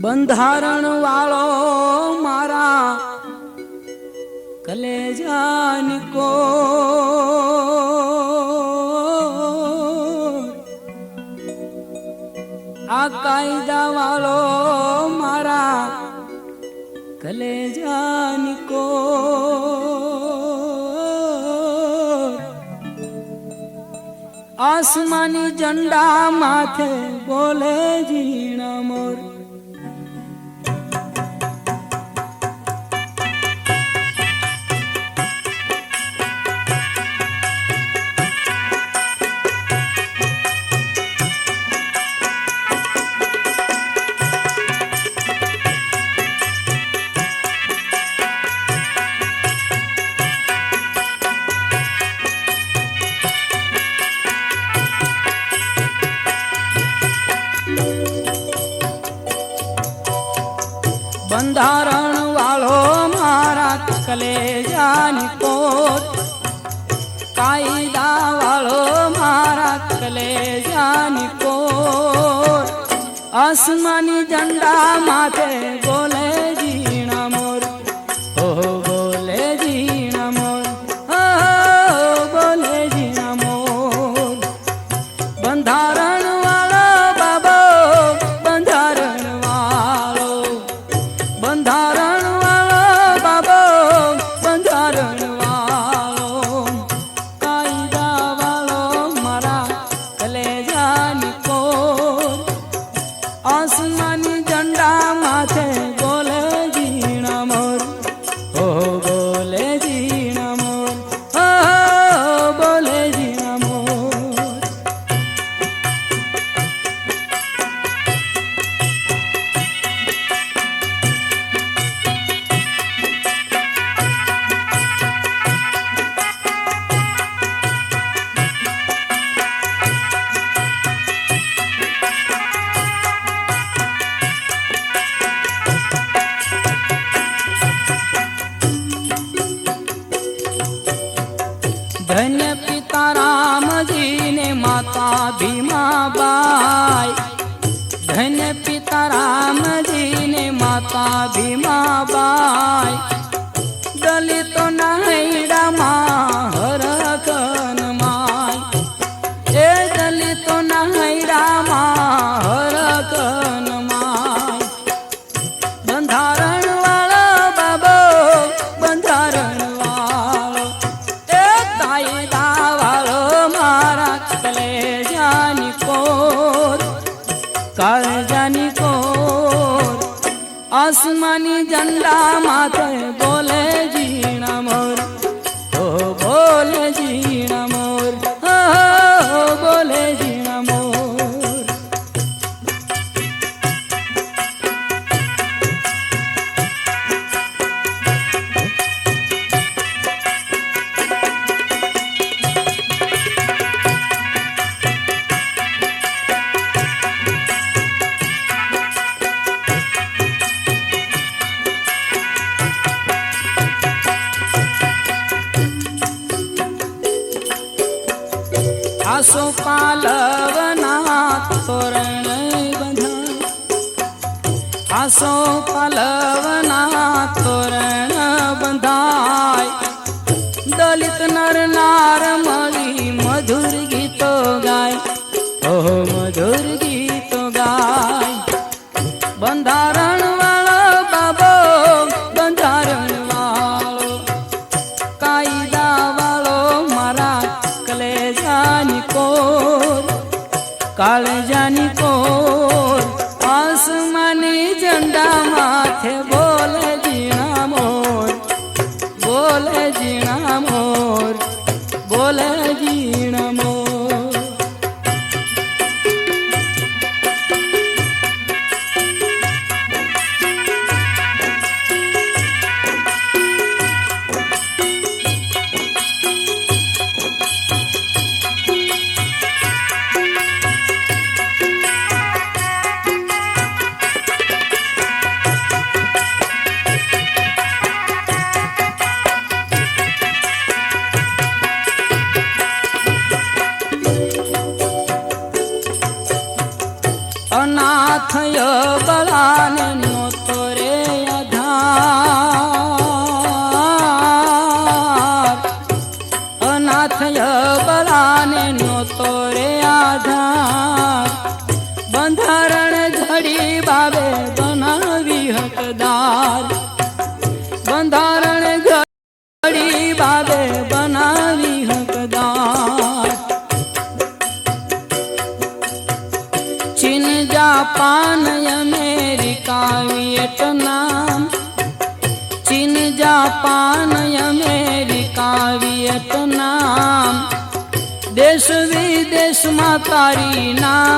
બંધારણ વાળો મારા કલેજાની કો આ કાયદા વાળો મારા કલેજાની કો આસમાની ઝંડા માથે બોલે ઝીણા મોર બંધારણ વાળો મારા કલેજાની કોટ કાયદા વાળો મારા કલેજાની કોટ આસમાની ઝંડા માથે બોલે ઝીણા મોર હો બોલે ઝીણા મોર હો બોલે ઝીણા મોર બંધારણ વાળો બાબો બંધારણ વાળો બંધારણ વાળો બાબો બંધારણ વાળો કાયદા વાળો મારા કલેજાની કોર આસમાની ઝંડા માથે બોલે ઝીણા મોર હો બોલે ઝીણા મોર હો બોલે ઝીણા મોર ધન્ય પિતા રામજી ને માતા ભીમાબાઈ ધન્ય પિતા રામજી ને માતા ભીમાબાઈ દલિતો ના હૈડામાં હરખન માય એ દલિતો ના હૈડામાં હરખન માય બંધારણ વાળો બાબો બંધારણ વાળો એ કાયદા વાળો મારા કલેજાની કોર કાળજાની કોર આસમાની ઝંડા માથે બોલે ઝીણા મોર હો બોલે ઝીણા મોર હો બોલે ઝીણા મોર આસો પાલવના તોરણ બંધાય આસો પાલવના તોરણ બંધાય દલિત નર નાર મળી મધુર ગીતો ગાય ઓહો મધુર ગીતો ગાય બંધારણ વાળો બાબો બંધારણ વાળો કાયદા વાળો મારા કલેજાની કોર કાળજાની કોર આસમાની ઝંડા માથે બોલે ઝીણા મોર બોલે ઝીણા મોર બોલે ઝીણા મોર અનાથ બળાને હાથ બલાને નહોતો રે આધાર બંધારણ ઘડી બાબે બનાવી હકદાર બંધારણ ઘડી બાબે બનાવી હકદાર ચીન જાપાન અમેરિકા વિયેટનામ ચીન જાપાન અમેરિકા વિયેટનામ દેશ વિદેશમાં તારી નામ